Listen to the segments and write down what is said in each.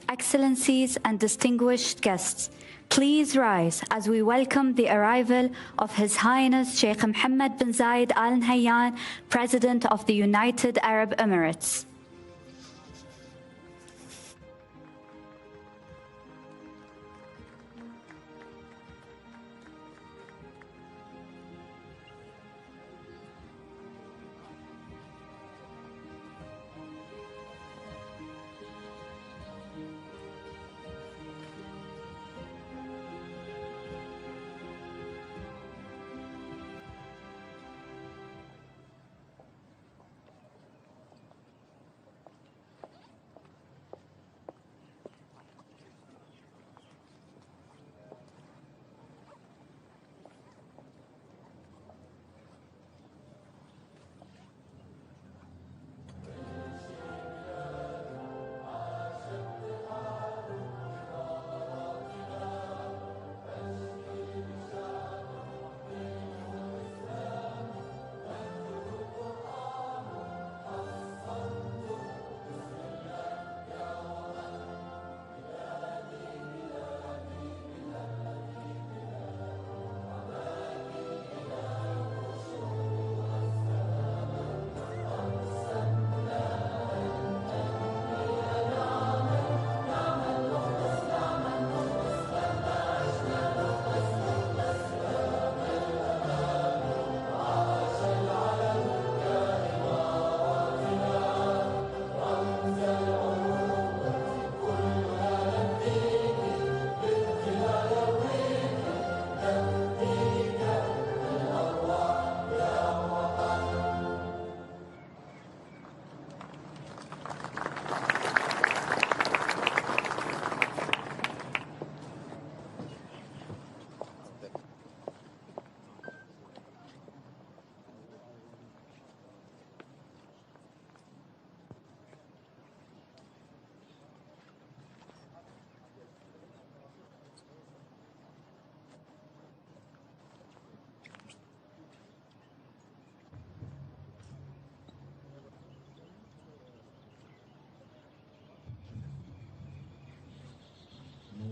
Excellencies and distinguished guests, please rise as we welcome the arrival of His Highness Sheikh Mohammed bin Zayed Al Nahyan, President of the United Arab Emirates.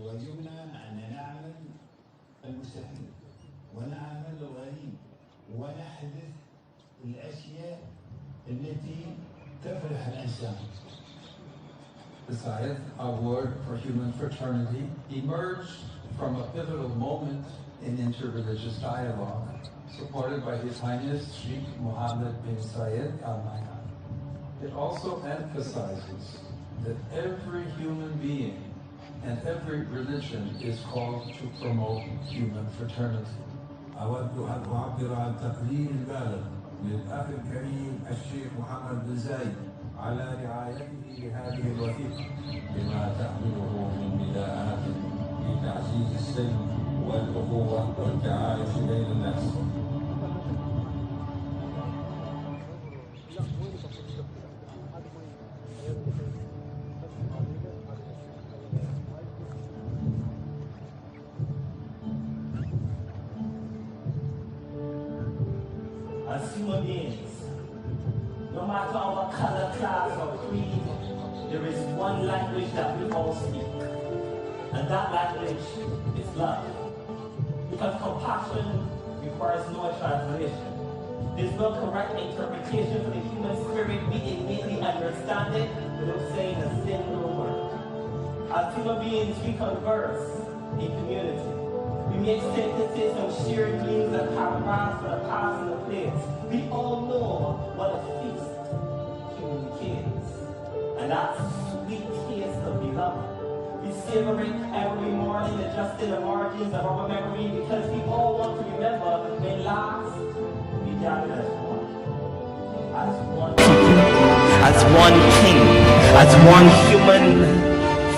ويمنع أن نعمل المستحيل ونعمل الغريب ونحدث الأشياء التي تفرح الإنسان. The Zayed, our word for human fraternity, emerged from a pivotal moment in interreligious dialogue, supported by His Highness Sheikh Mohammed bin Zayed Al Nahyan. It also emphasizes that every human being and every religion is called to promote human fraternity. أود أن أعبر عن تقدير البالغ للأخ الكريم الشيخ محمد بن زايد على رعايته لهذه الوثيقة بما تحمله من نداءات لتعزيز السلم والأخوة والتعايش بين الناس. As human beings, no matter our color, class, or creed, there is one language that we all speak, and that language is love. Because compassion requires no translation. There's no correct interpretation for the human spirit. We innately understand it without saying a single word. As human beings, we converse in community. We make sentences from shared meanings and paragraphs for the past and the place. We all know what a feast communicates, and that's sweet taste of beloved. We savor it every morning, adjusting the margins of our memory, because we all want to remember when last we gathered as one. As one king, as one human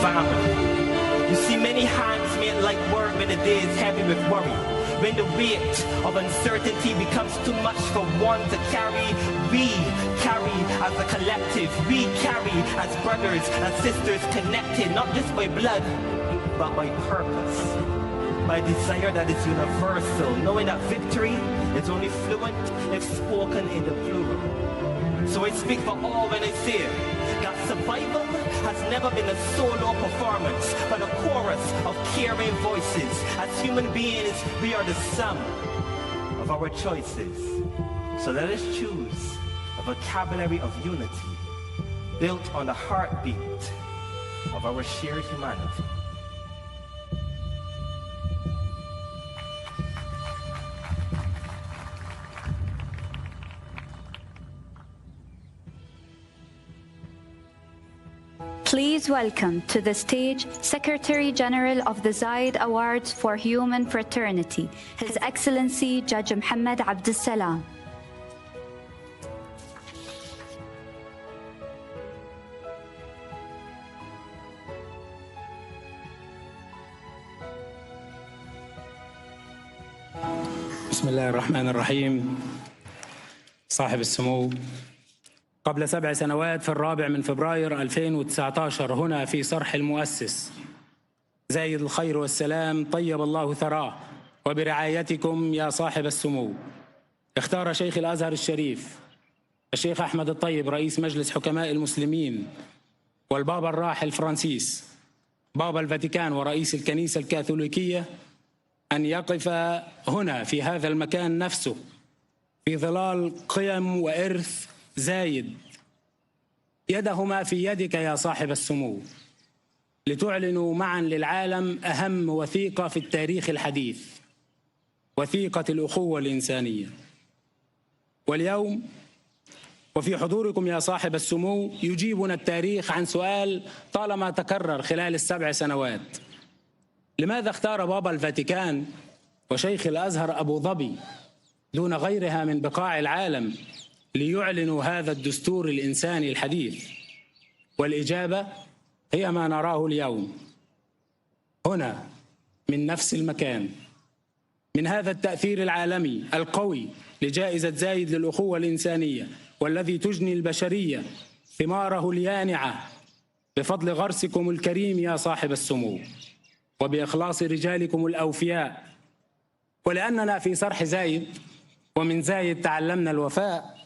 family. You see many hands made like work when the day is heavy with worry. When the weight of uncertainty becomes too much for one to carry, we carry as a collective. We carry as brothers and sisters connected, not just by blood, but by purpose. By desire that is universal, knowing that victory is only fluent if spoken in the plural. So I speak for all when I say that survival has never been a solo performance, but a chorus of caring voices. As human beings, we are the sum of our choices. So let us choose a vocabulary of unity, built on the heartbeat of our shared humanity. Please welcome to the stage Secretary General of the Zayed Awards for Human Fraternity, His Excellency Judge Mohammed Abdel Salam. بسم الله الرحمن الرحيم. صاحب السمو، قبل 7 سنوات في 4 فبراير 2019 هنا في صرح المؤسس زايد الخير والسلام طيب الله ثراه وبرعايتكم يا صاحب السمو، اختار شيخ الأزهر الشريف الشيخ أحمد الطيب رئيس مجلس حكماء المسلمين والبابا الراحل فرانسيس بابا الفاتيكان ورئيس الكنيسة الكاثوليكية أن يقف هنا في هذا المكان نفسه في ظلال قيم وإرث زايد، يدهما في يدك يا صاحب السمو، لتعلنوا معا للعالم أهم وثيقة في التاريخ الحديث، وثيقة الأخوة الإنسانية. واليوم وفي حضوركم يا صاحب السمو يجيبنا التاريخ عن سؤال طالما تكرر خلال ال7 سنوات: لماذا اختار بابا الفاتيكان وشيخ الأزهر أبو ظبي دون غيرها من بقاع العالم ليعلنوا هذا الدستور الإنساني الحديث؟ والإجابة هي ما نراه اليوم هنا من نفس المكان، من هذا التأثير العالمي القوي لجائزة زايد للأخوة الإنسانية، والذي تجني البشرية ثماره اليانعة بفضل غرسكم الكريم يا صاحب السمو وبإخلاص رجالكم الأوفياء. ولأننا في صرح زايد ومن زايد تعلمنا الوفاء،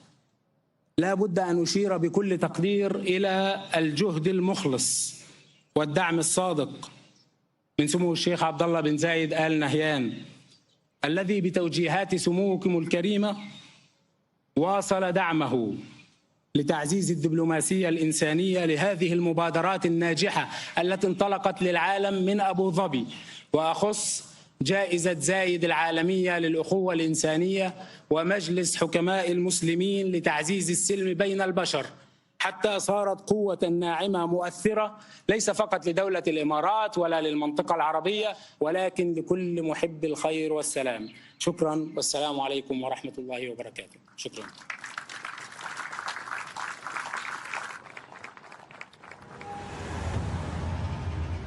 لا بد أن نشير بكل تقدير إلى الجهد المخلص والدعم الصادق من سمو الشيخ عبد الله بن زايد آل نهيان، الذي بتوجيهات سموكم الكريمة واصل دعمه لتعزيز الدبلوماسية الإنسانية لهذه المبادرات الناجحة التي انطلقت للعالم من أبو ظبي، وأخص جائزة زايد العالمية للأخوة الإنسانية ومجلس حكماء المسلمين لتعزيز السلم بين البشر، حتى صارت قوة ناعمة مؤثرة ليس فقط لدولة الإمارات ولا للمنطقة العربية، ولكن لكل محب الخير والسلام. شكرا والسلام عليكم ورحمة الله وبركاته. شكرا.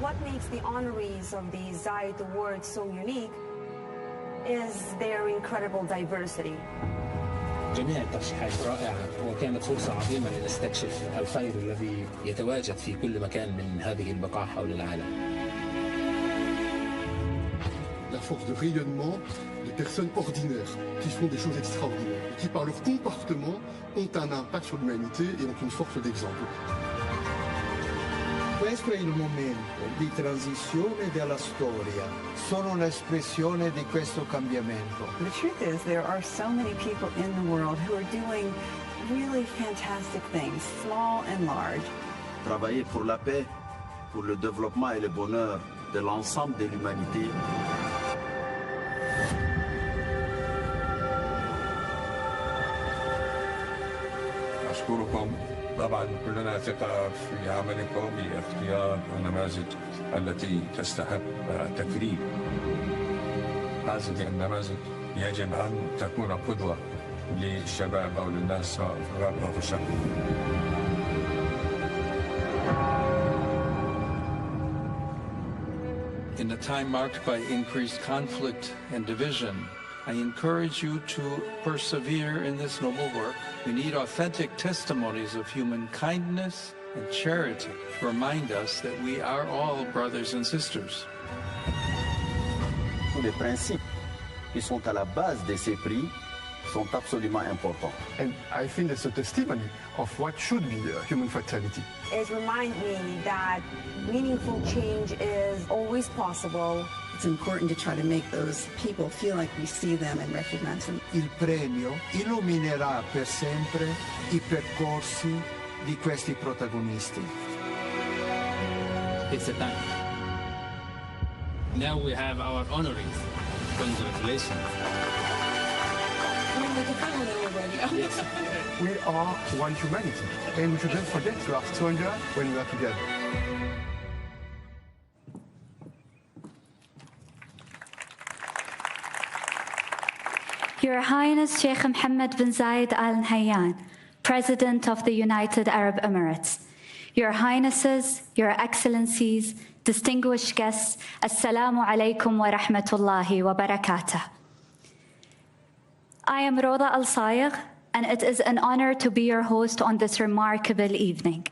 What makes the honorees of the Zayed Awards so unique is their incredible diversity. جميع الترشيحات رائعة، وكانت فرصة عظيمة لنستكشف الخير الذي يتواجد في كل مكان من هذه البقاع حول العالم. La force de rayonnement de personnes ordinaires qui font des choses extraordinaires et qui par leur comportement ont un impact sur l'humanité et ont une force d'exemple. Questo è il momento di transizione della storia, sono un'espressione di questo cambiamento. The truth is there are so many people in the world who are doing really fantastic things, small and large. Travailler pour la paix, pour le développement et le bonheur de l'ensemble de l'humanité. أشكركم. طبعا كلنا ثقة في عملكم باختيار النماذج التي تستحق التكريم. هذه النماذج يجب أن تكون قدوة للشباب أو للناس سواء في الغرب أو في الشرق. In a time marked by increased conflict and division, I encourage you to persevere in this noble work. We need authentic testimonies of human kindness and charity to remind us that we are all brothers and sisters. Tous les principes qui sont à la base de ces prix sont absolument importants. And I think it's a testimony of what should be human fraternity. It reminds me that meaningful change is always possible. It's important to try to make those people feel like we see them and recognize them. Il premio illuminerà per sempre i percorsi di questi protagonisti. It's a time. Now we have our honorees. Congratulations. Yes. We are one humanity, and we shouldn't forget we are stronger when we are together. Your Highness Sheikh Mohammed bin Zayed Al Nahyan, President of the United Arab Emirates. Your Highnesses, Your Excellencies, distinguished guests, Assalamu alaikum wa rahmatullahi wa barakatuh. I am Roda Al-Sayegh, and it is an honor to be your host on this remarkable evening.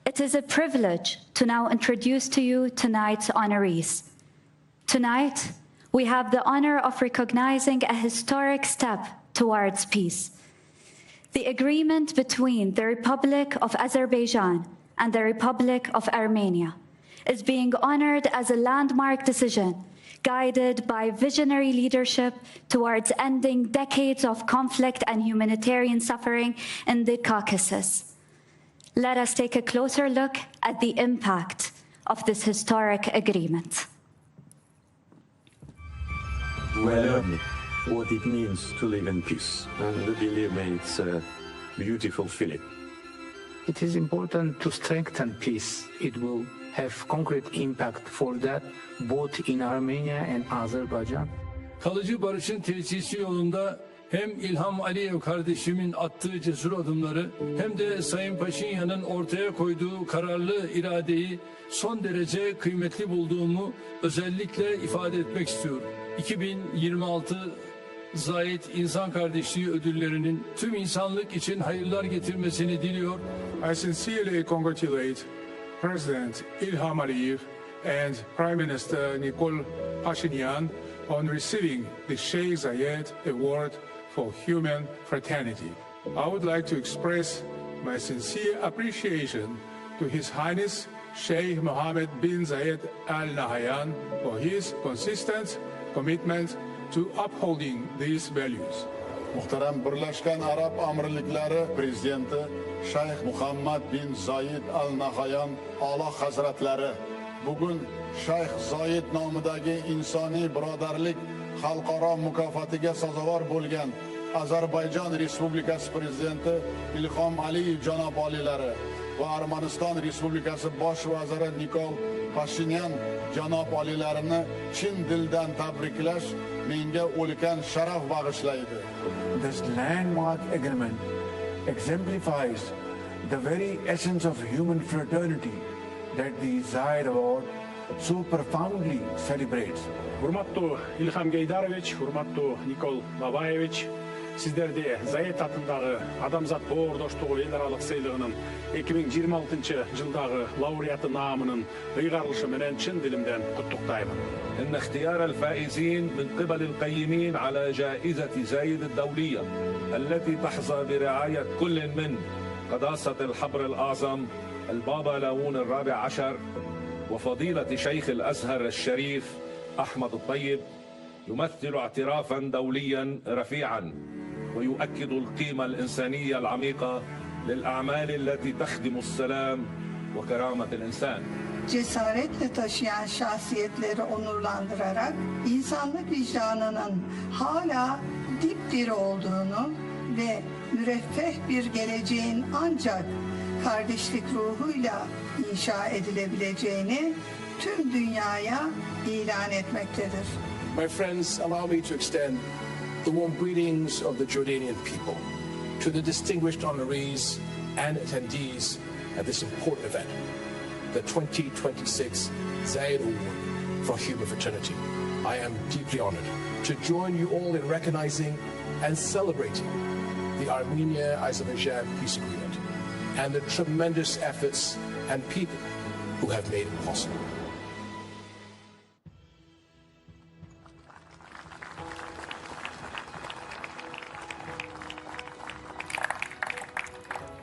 It is a privilege to now introduce to you tonight's honorees. Tonight, we have the honor of recognizing a historic step towards peace. The agreement between the Republic of Azerbaijan and the Republic of Armenia is being honored as a landmark decision guided by visionary leadership towards ending decades of conflict and humanitarian suffering in the Caucasus. Let us take a closer look at the impact of this historic agreement. We learned what it means to live in peace, and believe me, it's a beautiful feeling. It is important to strengthen peace. It will have concrete impact for that both in Armenia and Azerbaijan. Kalıcı barışın tesisi yolunda hem İlham Aliyev kardeşimin attığı cesur adımları hem de Sayın Paşinyan'ın ortaya koyduğu kararlı iradeyi son derece kıymetli bulduğumu özellikle ifade etmek istiyorum. 2026 Zayed İnsan Kardeşliği ödüllerinin tüm insanlık için hayırlar getirmesini diliyor. I sincerely congratulate President İlham Aliyev and Prime Minister Nikol Pashinyan on receiving the Sheikh Zayed Award for Human Fraternity. I would like to express my sincere appreciation to His Highness Sheikh Mohammed bin Zayed Al Nahyan for his consistent commitment to upholding these values. Muhterem Birleşken Arap Amirlikleri Prezidenti Şeyh Muhammed bin Zayed Al Nahyan Ala Hazretleri bugün Şeyh Zayed nomidagi insoniy birodarlik xalqaro mukofotiga sazovor bo'lgan Ozarbayjon Respublikasi Prezidenti İlham Aliyev janob oliylari va Armaniston Respublikasi Bosh vaziri Nikol Pashinyan janob olilarini chin dildan tabriklash menga ulkan sharaf bag'ishlaydi. This landmark agreement exemplifies the very essence of human fraternity that the Zayed Award so profoundly celebrates. Hurmatlı İlham Geydarovich, hurmatlı Nikol Babayevich, sizler de Zayed atınдағы Адамзат боордоштугу эл аралык сыйлыгынын 2026 жылдагы лауреаты наамынын ыйгарылышы менен чын дилимден куттуктаймын. إن اختيار الفائزين من قبل القيمين على جائزة زايد الدولية التي تحظى برعاية كل من قداسة الحبر الأعظم البابا لاون الرابع عشر وفضيلة شيخ الأزهر الشريف أحمد الطيب يمثل اعترافا دوليا رفيعا ويؤكد القيمة الإنسانية العميقة للأعمال التي تخدم السلام وكرامة الإنسان. Cesaretle taşıyan şahsiyetleri onurlandırarak insanlık vicdanının hala dipdiri olduğunu ve müreffeh bir geleceğin ancak kardeşlik ruhuyla inşa edilebileceğini tüm dünyaya ilan etmektedir. My friends, allow me to extend the warm greetings of the Jordanian people to the distinguished honorees and attendees at this important event, the 2026 Zayed Award for Human Fraternity. I am deeply honored to join you all in recognizing and celebrating the Armenia-Azerbaijan peace agreement and the tremendous efforts and people who have made it possible.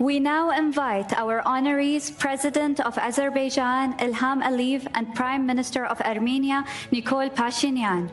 We now invite our honorees, President of Azerbaijan, Ilham Aliyev, and Prime Minister of Armenia, Nikol Pashinyan.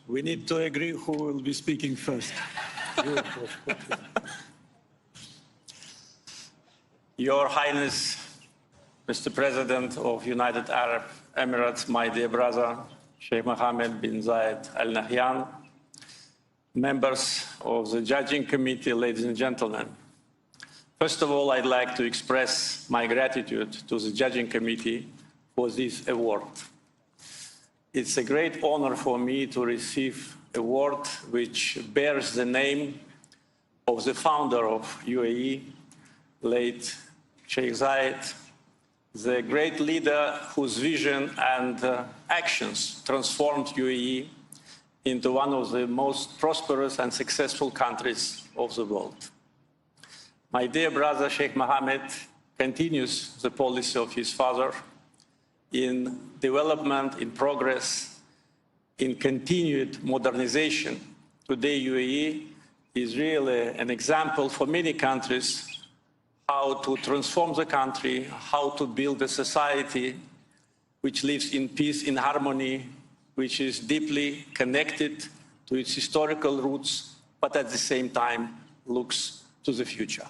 We need to agree who will be speaking first. Your Highness, Mr. President of United Arab Emirates, my dear brother, Sheikh Mohammed bin Zayed Al Nahyan, members of the judging committee, ladies and gentlemen. First of all, I'd like to express my gratitude to the judging committee for this award. It's a great honor for me to receive an award which bears the name of the founder of UAE, late Sheikh Zayed, the great leader whose vision and actions transformed UAE into one of the most prosperous and successful countries of the world. My dear brother Sheikh Mohammed continues the policy of his father in development, in progress, in continued modernization. Today, UAE is really an example for many countries how to transform the country, how to build a society which lives in peace, in harmony, which is deeply connected to its historical roots, but at the same time looks to the future.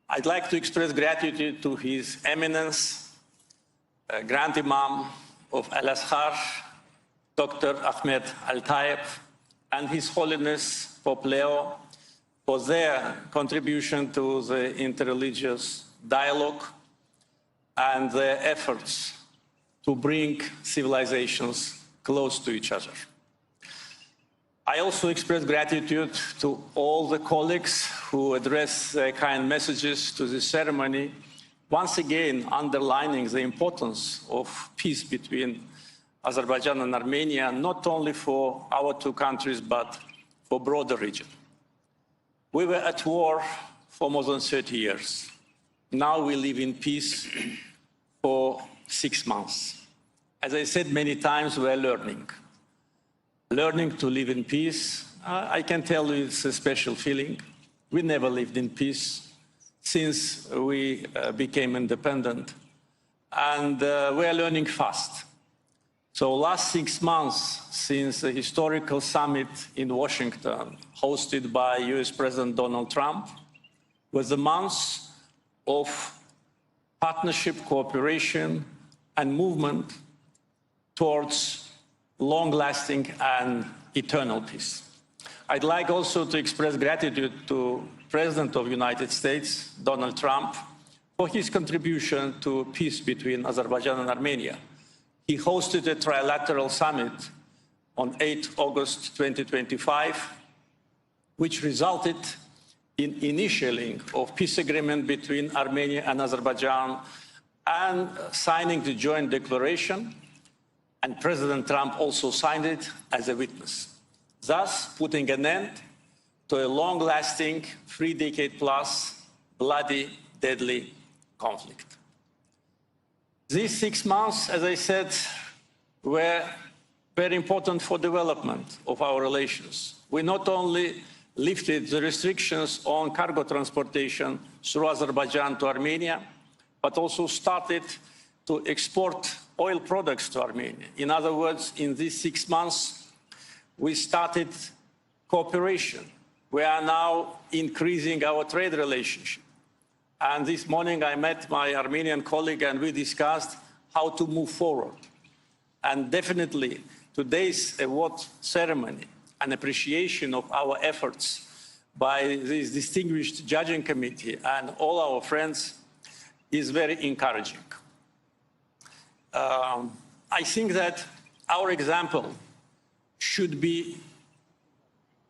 I'd like to express gratitude to His Eminence, Grand Imam of Al-Azhar, Dr. Ahmed Al-Tayeb, and His Holiness Pope Leo for their contribution to the interreligious dialogue and their efforts to bring civilizations close to each other. I also express gratitude to all the colleagues who address their kind messages to this ceremony, once again underlining the importance of peace between Azerbaijan and Armenia, not only for our two countries, but for broader region. We were at war for more than 30 years. Now we live in peace for 6 months. As I said many times, we're learning. Learning to live in peace, I can tell you it's a special feeling. We never lived in peace since we became independent, and we are learning fast. So last 6 months since the historical summit in Washington, hosted by US President Donald Trump, was the months of partnership, cooperation, and movement towards long-lasting and eternal peace. I'd like also to express gratitude to President of the United States, Donald Trump, for his contribution to peace between Azerbaijan and Armenia. He hosted a trilateral summit on 8 August 2025, which resulted in initialing of peace agreement between Armenia and Azerbaijan and signing the joint declaration, and President Trump also signed it as a witness, thus putting an end to a long-lasting, 3-decade-plus, bloody, deadly conflict. These 6 months, as I said, were very important for development of our relations. We not only lifted the restrictions on cargo transportation through Azerbaijan to Armenia, but also started to export oil products to Armenia. In other words, in these 6 months, we started cooperation. We are now increasing our trade relationship. And this morning I met my Armenian colleague and we discussed how to move forward. And definitely today's award ceremony, an appreciation of our efforts by this distinguished judging committee and all our friends is very encouraging. I think that our example should be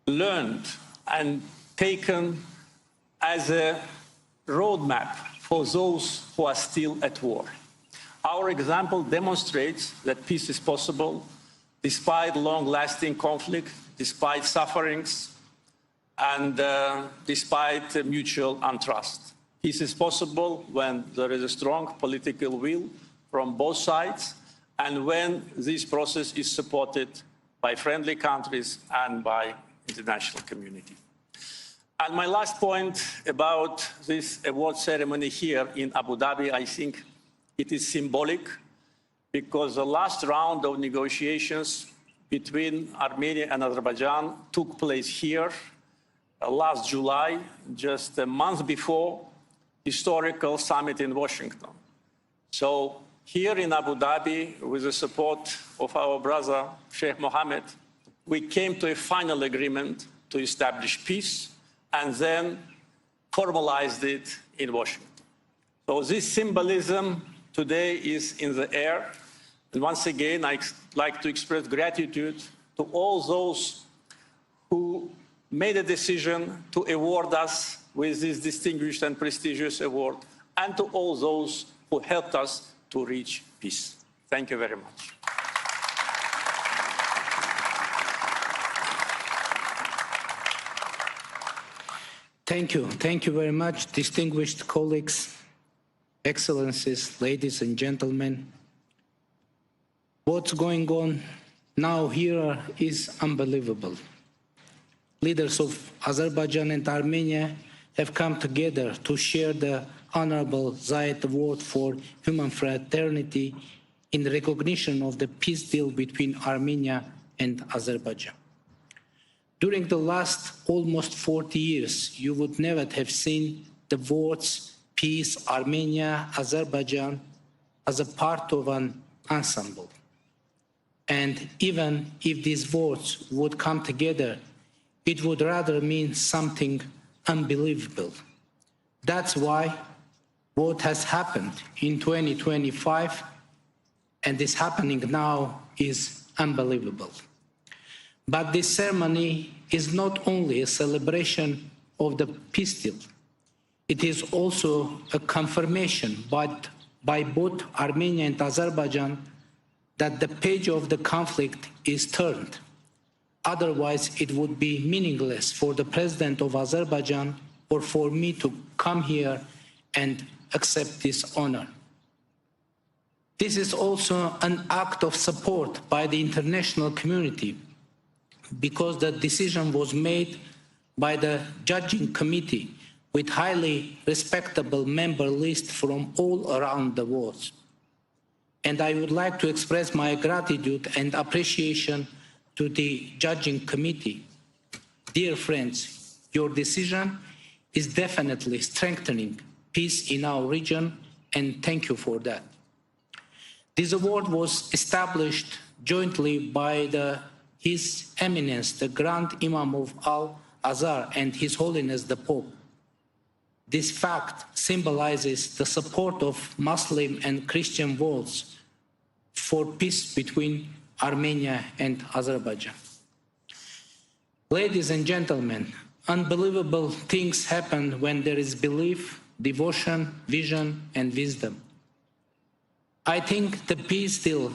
learned and taken as a roadmap for those who are still at war. Our example demonstrates that peace is possible despite long-lasting conflict, despite sufferings, and despite mutual untrust. Peace is possible when there is a strong political will from both sides and when this process is supported by friendly countries and by international community. And my last point about this award ceremony here in Abu Dhabi, I think it is symbolic because the last round of negotiations between Armenia and Azerbaijan took place here last July, just a month before historical summit in Washington. So here in Abu Dhabi, with the support of our brother Sheikh Mohammed, we came to a final agreement to establish peace and then formalized it in Washington. So this symbolism today is in the air. And once again, I'd like to express gratitude to all those who made a decision to award us with this distinguished and prestigious award, and to all those who helped us to reach peace. Thank you very much. Thank you. Thank you very much, distinguished colleagues, excellencies, ladies and gentlemen. What's going on now here is unbelievable. Leaders of Azerbaijan and Armenia have come together to share the Honorable Zayed Award for Human Fraternity in recognition of the peace deal between Armenia and Azerbaijan. During the last almost 40 years, you would never have seen the words peace, Armenia, Azerbaijan as a part of an ensemble. And even if these words would come together, it would rather mean something unbelievable. That's why what has happened in 2025 and is happening now is unbelievable. But this ceremony is not only a celebration of the peace deal, it is also a confirmation by both Armenia and Azerbaijan that the page of the conflict is turned. Otherwise, it would be meaningless for the president of Azerbaijan or for me to come here and accept this honor. This is also an act of support by the international community because the decision was made by the judging committee with highly respectable member list from all around the world. And I would like to express my gratitude and appreciation to the judging committee. Dear friends, your decision is definitely strengthening peace in our region, and thank you for that. This award was established jointly by His Eminence, the Grand Imam of Al-Azhar, and His Holiness the Pope. This fact symbolizes the support of Muslim and Christian worlds for peace between Armenia and Azerbaijan. Ladies and gentlemen, unbelievable things happen when there is belief, devotion, vision, and wisdom. I think the peace deal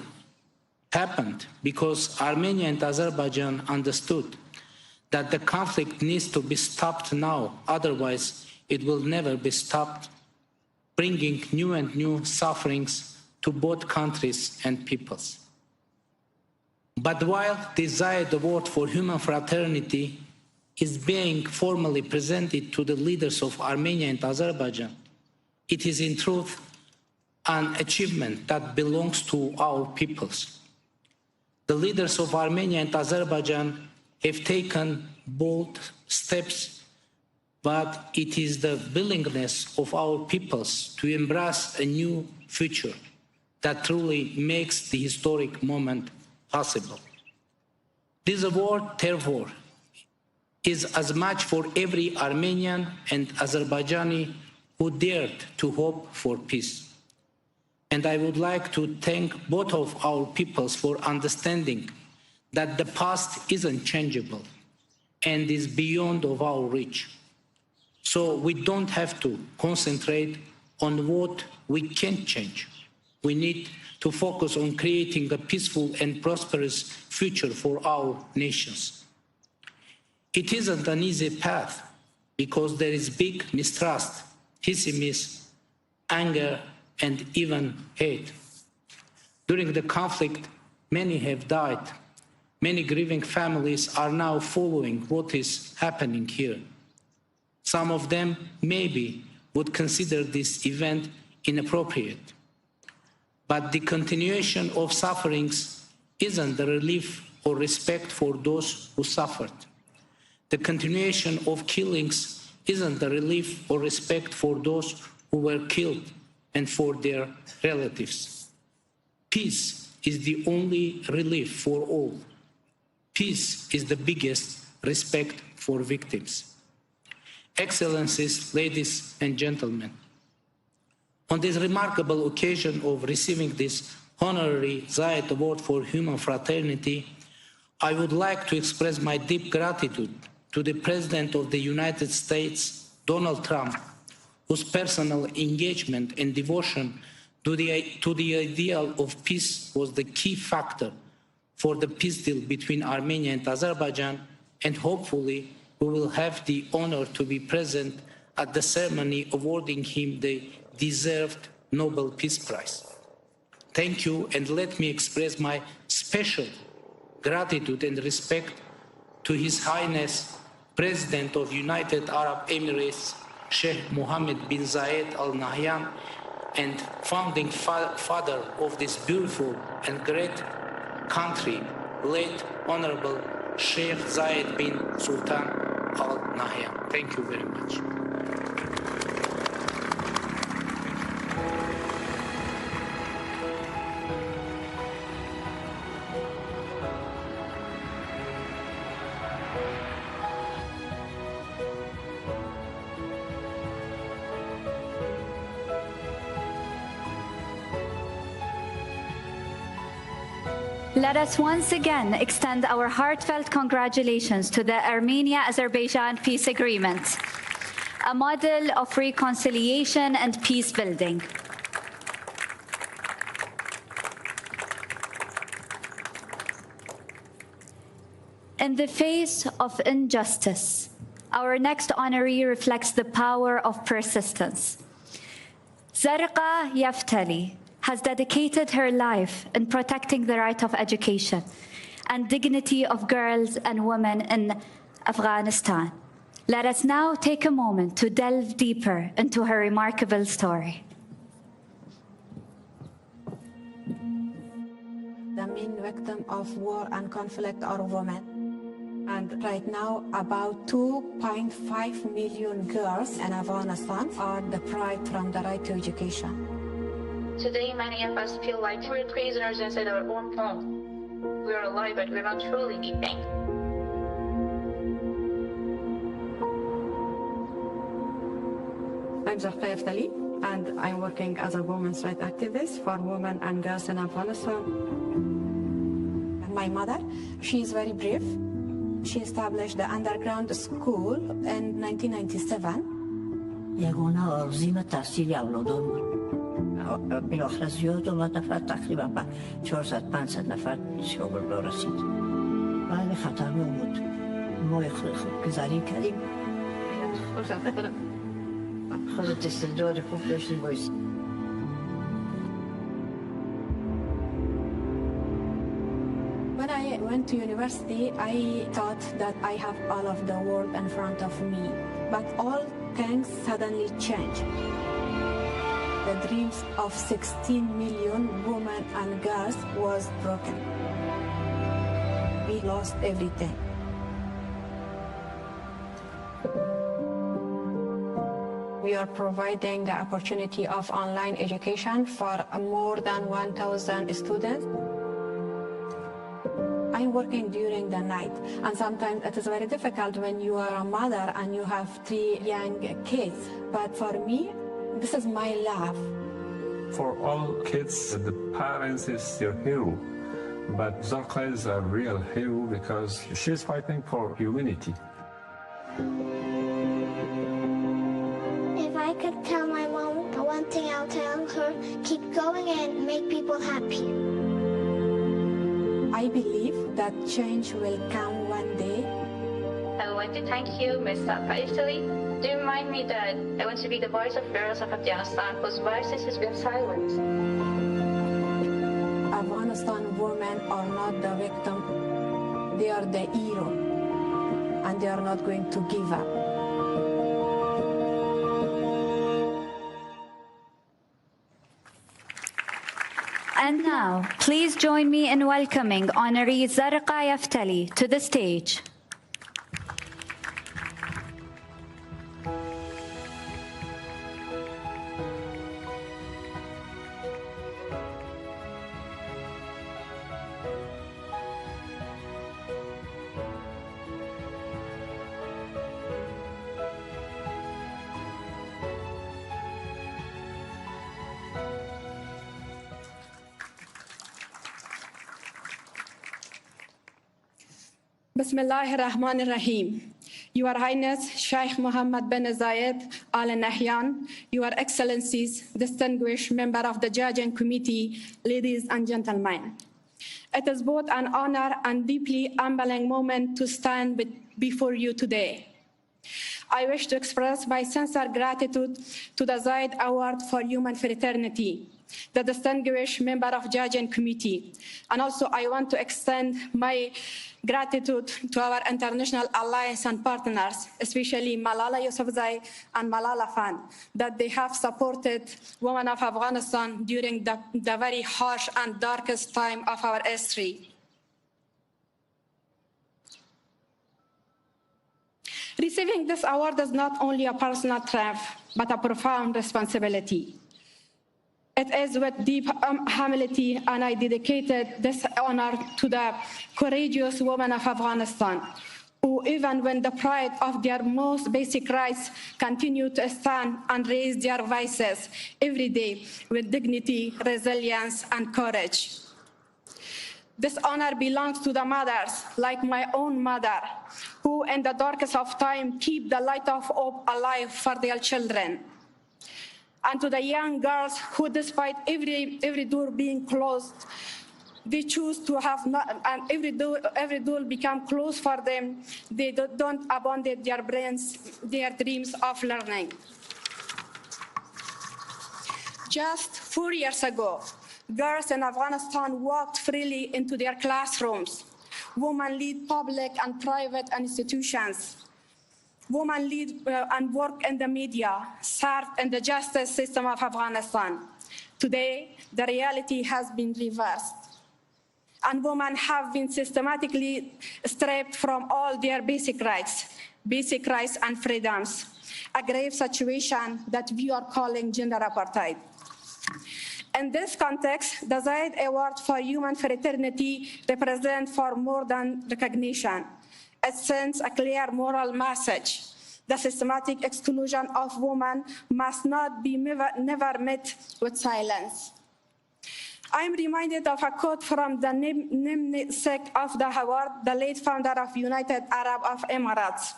happened because Armenia and Azerbaijan understood that the conflict needs to be stopped now, otherwise it will never be stopped, bringing new and new sufferings to both countries and peoples. But while the Zayed Award for Human Fraternity is being formally presented to the leaders of Armenia and Azerbaijan, it is in truth an achievement that belongs to our peoples. The leaders of Armenia and Azerbaijan have taken bold steps, but it is the willingness of our peoples to embrace a new future that truly makes the historic moment possible. This award, therefore, is as much for every Armenian and Azerbaijani who dared to hope for peace. And I would like to thank both of our peoples for understanding that the past isn't changeable. and is beyond of our reach. So we don't have to concentrate on what we can't change. We need to focus on creating a peaceful and prosperous future for our nations. It isn't an easy path because there is big mistrust, pessimism, anger, and even hate. During the conflict, many have died. Many grieving families are now following what is happening here. Some of them maybe would consider this event inappropriate. But the continuation of sufferings isn't the relief or respect for those who suffered. The continuation of killings isn't the relief or respect for those who were killed and for their relatives. Peace is the only relief for all. Peace is the biggest respect for victims. Excellencies, ladies and gentlemen, on this remarkable occasion of receiving this honorary Zayed Award for Human Fraternity, I would like to express my deep gratitude to the President of the United States, Donald Trump, whose personal engagement and devotion to the ideal of peace was the key factor for the peace deal between Armenia and Azerbaijan, and hopefully we will have the honor to be present at the ceremony awarding him the deserved Nobel Peace Prize. Thank you, and let me express my special gratitude and respect to His Highness President of United Arab Emirates, Sheikh Mohammed bin Zayed Al Nahyan, and founding father of this beautiful and great country, late Honorable Sheikh Zayed bin Sultan Al Nahyan. Thank you very much. Let us once again extend our heartfelt congratulations to the Armenia-Azerbaijan Peace Agreement, a model of reconciliation and peace building. In the face of injustice, our next honoree reflects the power of persistence. Zarqa Yaftali has dedicated her life in protecting the right of education and dignity of girls and women in Afghanistan. Let us now take a moment to delve deeper into her remarkable story. The main victim of war and conflict are women. And right now, about 2.5 million girls in Afghanistan are deprived from the right to education. Today, many of us feel like we're prisoners inside our own home. We're alive, but we're not truly living. I'm Zarqa Yaftali, and I'm working as a women's rights activist for women and girls in Afghanistan. My mother, she is very brave. She established the underground school in 1997. بالاخره زیاد اومد نفر تقریبا 400-500 نفر شغل را رسید. ولی خطرناک بود. ما خوب گذاری کردیم. خودت استعداد خوب داشتی بایستی. When I went to university, I thought that I have all of the world in front of me. But all things suddenly changed. The dreams of 16 million women and girls was broken. We lost everything. We are providing the opportunity of online education for more than 1,000 students. I'm working during the night, and sometimes it is very difficult when you are a mother and you have 3 young kids. But for me, this is my love. For all kids, the parents is their hero. But Zarqa is a real hero because she's fighting for humanity. If I could tell my mom one thing, I'll tell her, keep going and make people happy. I believe that change will come one day. I would like to thank you, Mr. Italy, to remind me that I want to be the voice of girls of Afghanistan whose voices has been silenced. Afghanistan women are not the victim, they are the hero, and they are not going to give up. And now, please join me in welcoming Honoree Zarqa Yaftali to the stage. Bismillah ar-Rahman ar-Rahim. Your Highness Sheikh Mohammed bin Zayed Al Nahyan, Your Excellencies, distinguished member of the Judging Committee, ladies and gentlemen. It is both an honor and deeply humbling moment to stand before you today. I wish to express my sincere gratitude to the Zayed Award for Human Fraternity, the distinguished member of Judging Committee. And also I want to extend my gratitude to our international allies and partners, especially Malala Yousafzai and Malala Fan, that they have supported women of Afghanistan during the very harsh and darkest time of our history. Receiving this award is not only a personal triumph, but a profound responsibility. It is with deep humility, and I dedicated this honor to the courageous women of Afghanistan, who, even when deprived of their most basic rights, continue to stand and raise their voices every day with dignity, resilience, and courage. This honor belongs to the mothers, like my own mother, who in the darkest of time keep the light of hope alive for their children. And to the young girls who, despite every door being closed, they choose to have not, and every door become closed for them, they don't abandon their brains, their dreams of learning. Just 4 years ago, girls in Afghanistan walked freely into their classrooms. Women lead public and private institutions. Women lead and work in the media, serve in the justice system of Afghanistan. Today, the reality has been reversed, and women have been systematically stripped from all their basic rights and freedoms, a grave situation that we are calling gender apartheid. In this context, the Zayed Award for Human Fraternity represents far more than recognition. It sends a clear moral message. The systematic exclusion of women must not be never met with silence. I am reminded of a quote from the namesake of the award, the late founder of United Arab Emirates,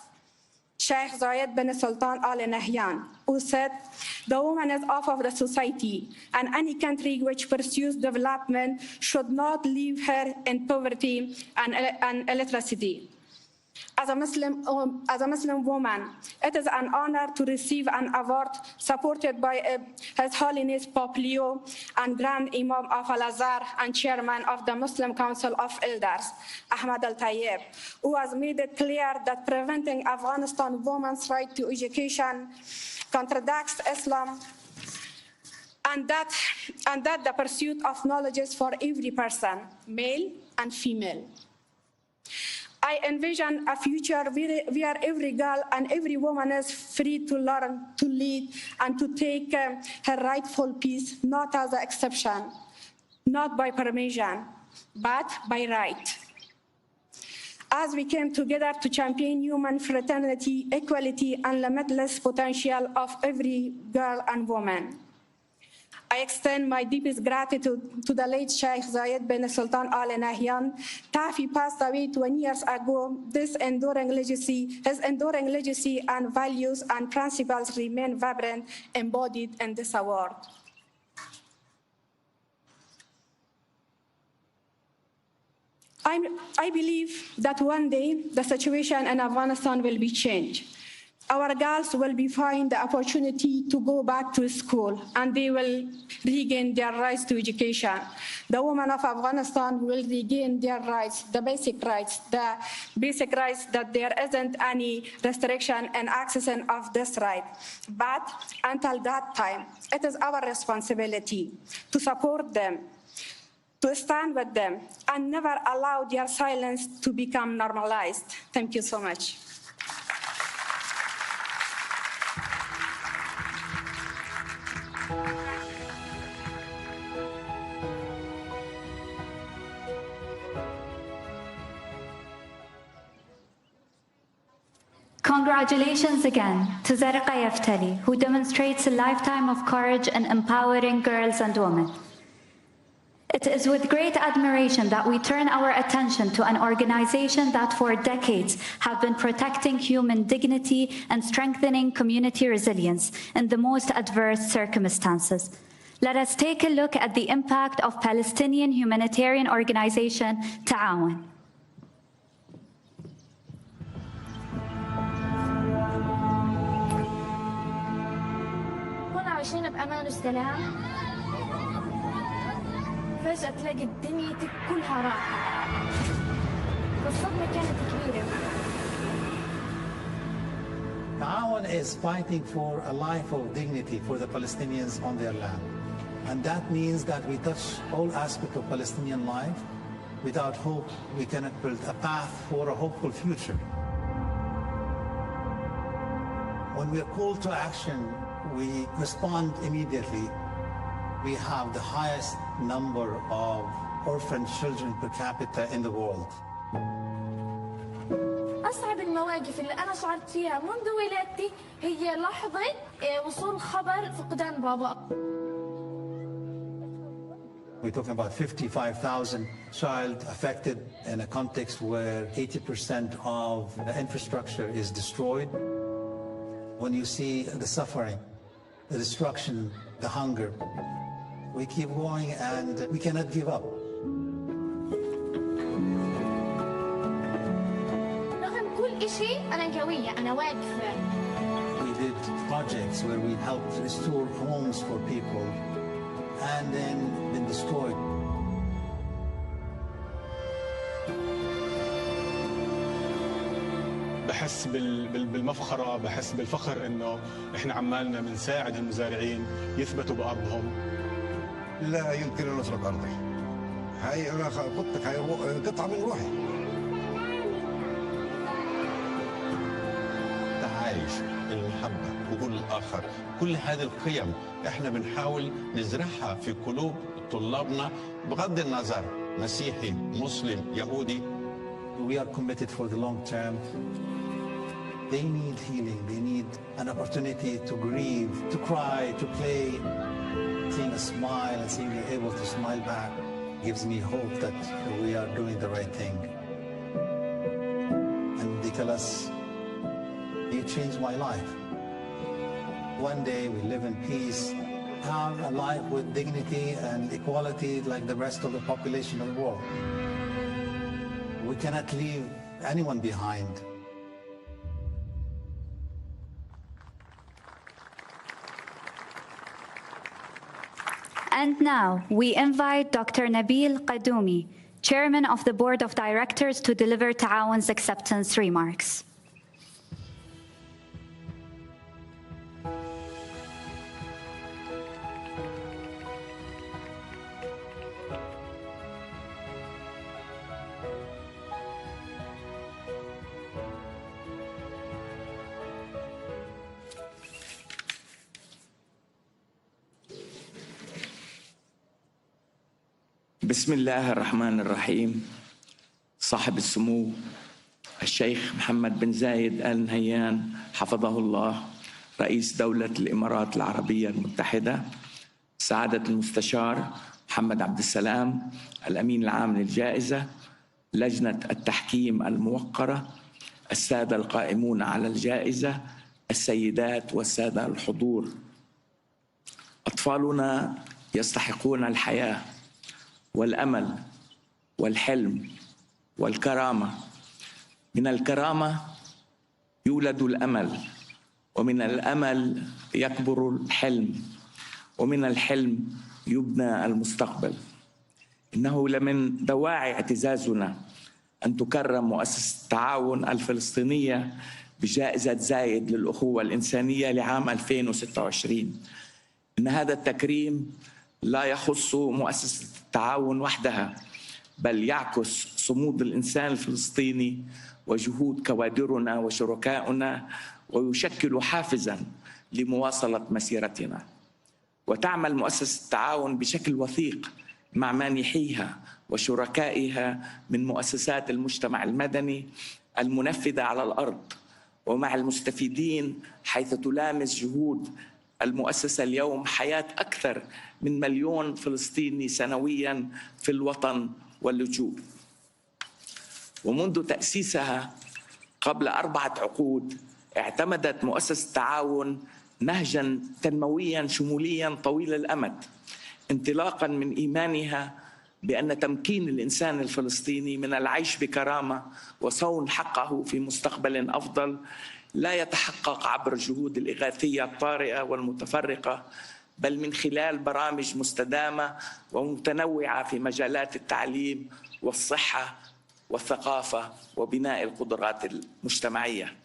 Sheikh Zayed bin Sultan Al Nahyan, who said, "The woman is half of the society, and any country which pursues development should not leave her in poverty and illiteracy." As a Muslim woman, it is an honor to receive an award supported by His Holiness Pope Leo and Grand Imam of Al-Azhar and Chairman of the Muslim Council of Elders, Ahmad Al-Tayyib, who has made it clear that preventing Afghanistan women's right to education contradicts Islam, and that the pursuit of knowledge is for every person, male and female. I envision a future where every girl and every woman is free to learn, to lead, and to take her rightful place, not as an exception, not by permission, but by right. As we came together to champion human fraternity, equality, and limitless potential of every girl and woman, I extend my deepest gratitude to the late Sheikh Zayed bin Sultan Al Nahyan. Tafi passed away 20 years ago. His enduring legacy and values and principles remain vibrant, embodied in this award. I believe that one day the situation in Afghanistan will be changed. Our girls will be find the opportunity to go back to school and they will regain their rights to education. The women of Afghanistan will regain their rights, the basic rights that there isn't any restriction in accessing of this right. But until that time, it is our responsibility to support them, to stand with them, and never allow their silence to become normalized. Thank you so much. Congratulations again to Zarqa Yaftali, who demonstrates a lifetime of courage in empowering girls and women. It is with great admiration that we turn our attention to an organization that for decades have been protecting human dignity and strengthening community resilience in the most adverse circumstances. Let us take a look at the impact of Palestinian humanitarian organization Ta'awun. كنا عايشين بأمان والسلام فجأة تلاقي الدنيا كلها راحة الصدمة كانت كبيرة. Ta'awun is fighting for a life of dignity for the Palestinians on their land. And that means that we touch all aspects of Palestinian life. Without hope, we cannot build a path for a hopeful future. When we are called to action, we respond immediately. We have the highest number of orphan children per capita in the world. أصعب المواقف اللي أنا شعرت فيها منذ ولادتي هي لحظة وصول خبر فقدان بابا. We're talking about 55,000 child affected in a context where 80% of the infrastructure is destroyed. When you see the suffering, the destruction, the hunger, we keep going and we cannot give up. رغم كل شيء أنا قوية أنا واقفة. We did projects where we helped restore homes for people and then been destroyed. بحس بالمفخرة، بحس بالفخر إنه إحنا عمالنا بنساعد المزارعين يثبتوا بأرضهم. لا يمكن أن نترك أرضي. هاي أنا قلت لك هاي قطعة من روحي. التعايش، المحبة، قبول الآخر، كل هذه القيم إحنا بنحاول نزرعها في قلوب طلابنا بغض النظر مسيحي، مسلم، يهودي. We are committed for the long term. They need healing. They need an opportunity to grieve, to cry, to play. Seeing a smile and seeing they're able to smile back gives me hope that we are doing the right thing. And they tell us, you changed my life. One day we live in peace, have a life with dignity and equality like the rest of the population of the world. We cannot leave anyone behind. And now we invite Dr. Nabil Qadoumi, Chairman of the Board of Directors, to deliver Ta'awun's acceptance remarks. بسم الله الرحمن الرحيم. صاحب السمو الشيخ محمد بن زايد آل نهيان حفظه الله، رئيس دولة الإمارات العربية المتحدة، سعادة المستشار محمد عبد السلام الأمين العام للجائزة، لجنة التحكيم الموقرة، السادة القائمون على الجائزة، السيدات والسادة الحضور. أطفالنا يستحقون الحياة والأمل والحلم والكرامة. من الكرامة يولد الأمل، ومن الأمل يكبر الحلم، ومن الحلم يبنى المستقبل. إنه لمن دواعي اعتزازنا أن تكرم مؤسسة التعاون الفلسطينية بجائزة زايد للأخوة الإنسانية لعام 2026. إن هذا التكريم لا يخص مؤسسة التعاون وحدها، بل يعكس صمود الإنسان الفلسطيني وجهود كوادرنا وشركائنا، ويشكل حافزاً لمواصلة مسيرتنا. وتعمل مؤسسة التعاون بشكل وثيق مع مانحيها وشركائها من مؤسسات المجتمع المدني المنفذة على الأرض، ومع المستفيدين، حيث تلامس جهود المؤسسة اليوم حياة أكثر من 1,000,000 فلسطيني سنوياً في الوطن واللجوء. ومنذ تأسيسها قبل 4 عقود اعتمدت مؤسسة التعاون نهجاً تنموياً شمولياً طويل الأمد، انطلاقاً من إيمانها بأن تمكين الإنسان الفلسطيني من العيش بكرامة وصون حقه في مستقبل أفضل لا يتحقق عبر الجهود الإغاثية الطارئة والمتفرقة، بل من خلال برامج مستدامة ومتنوعة في مجالات التعليم والصحة والثقافة وبناء القدرات المجتمعية.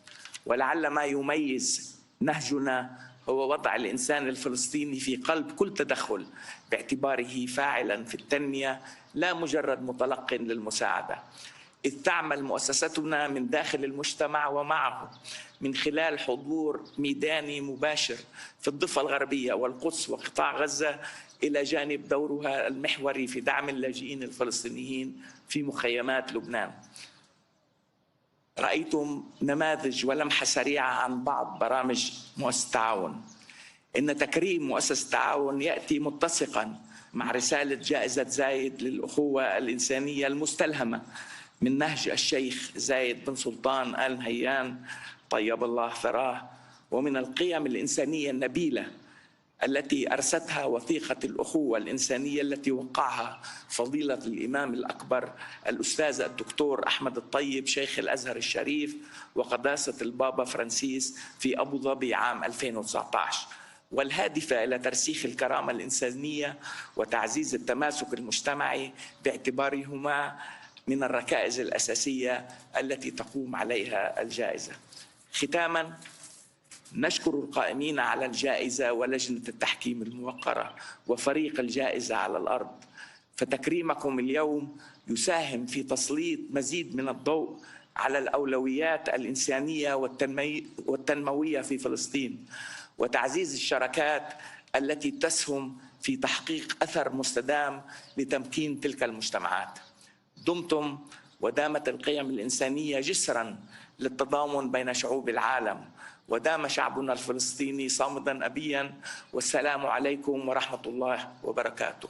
ولعل ما يميز نهجنا هو وضع الإنسان الفلسطيني في قلب كل تدخل، باعتباره فاعلاً في التنمية لا مجرد متلق للمساعدة. إذ تعمل مؤسستنا من داخل المجتمع ومعه من خلال حضور ميداني مباشر في الضفة الغربية والقدس وقطاع غزة، إلى جانب دورها المحوري في دعم اللاجئين الفلسطينيين في مخيمات لبنان. رأيتم نماذج ولمحة سريعة عن بعض برامج مؤسسة التعاون. إن تكريم مؤسسة التعاون يأتي متسقاً مع رسالة جائزة زايد للأخوة الإنسانية المستلهمة من نهج الشيخ زايد بن سلطان آل نهيان طيب الله ثراه، ومن القيم الإنسانية النبيلة التي أرستها وثيقة الأخوة الإنسانية التي وقعها فضيلة الإمام الأكبر الأستاذ الدكتور أحمد الطيب شيخ الأزهر الشريف وقداسة البابا فرانسيس في أبو ظبي عام 2019، والهادفة إلى ترسيخ الكرامة الإنسانية وتعزيز التماسك المجتمعي باعتبارهما من الركائز الأساسية التي تقوم عليها الجائزة. ختاماً، نشكر القائمين على الجائزة ولجنة التحكيم الموقرة وفريق الجائزة على الأرض، فتكريمكم اليوم يساهم في تسليط مزيد من الضوء على الأولويات الإنسانية والتنموية في فلسطين، وتعزيز الشراكات التي تسهم في تحقيق أثر مستدام لتمكين تلك المجتمعات. دمتم ودامت القيم الإنسانية جسراً للتضامن بين شعوب العالم، ودام شعبنا الفلسطيني صامدا أبيا، والسلام عليكم ورحمة الله وبركاته.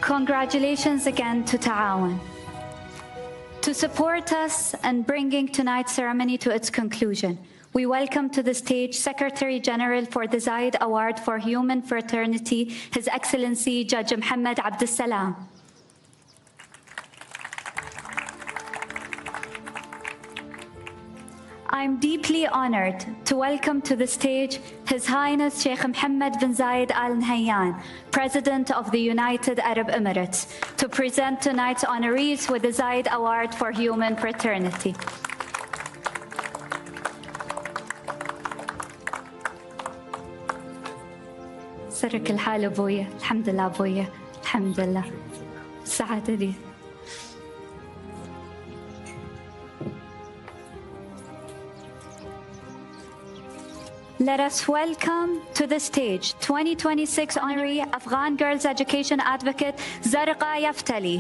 Congratulations again to Ta'awan. To support us and bringing tonight's ceremony to its conclusion, we welcome to the stage Secretary General for the Zayed Award for Human Fraternity, His Excellency Judge Mohammed Abdel Salam. I'm deeply honored to welcome to the stage His Highness Sheikh Mohammed bin Zayed Al Nahyan, President of the United Arab Emirates, to present tonight's honorees with the Zayed Award for Human Fraternity. سرك الحال أبويا، الحمد لله أبويا، الحمد لله، السعادة لي. Let us welcome to the stage 2026 honoree Afghan Girls Education Advocate Zarqa Yaftali.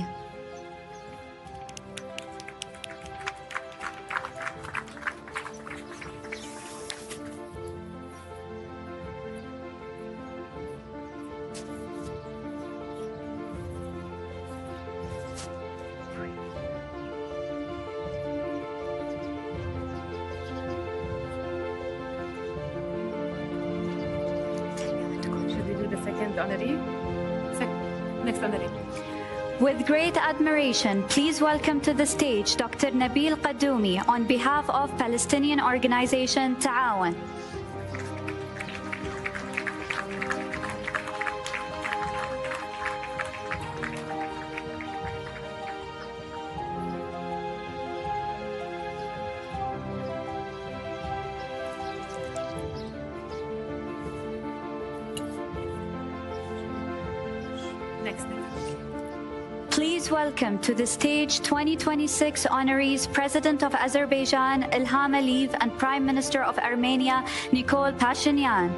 honoree. Next honoree. With great admiration, please welcome to the stage Dr. Nabil Qadoumi on behalf of Palestinian organization Ta'awan. Please welcome to the stage 2026 honorees President of Azerbaijan Ilham Aliyev and Prime Minister of Armenia Nikol Pashinyan.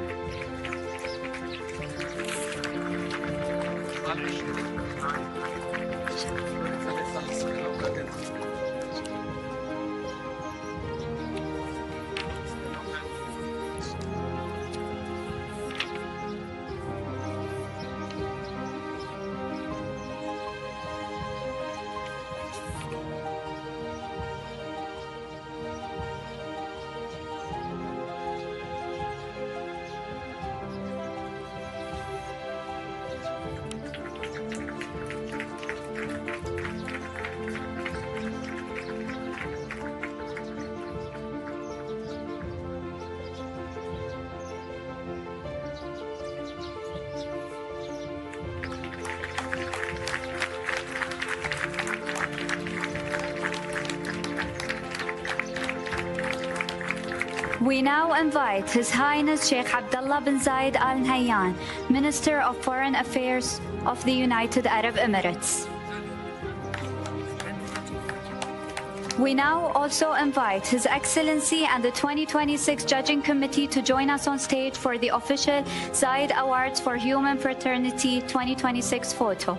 We now invite His Highness Sheikh Abdullah bin Zayed Al Nahyan, Minister of Foreign Affairs of the United Arab Emirates. We now also invite His Excellency and the 2026 Judging Committee to join us on stage for the official Zayed Awards for Human Fraternity 2026 photo.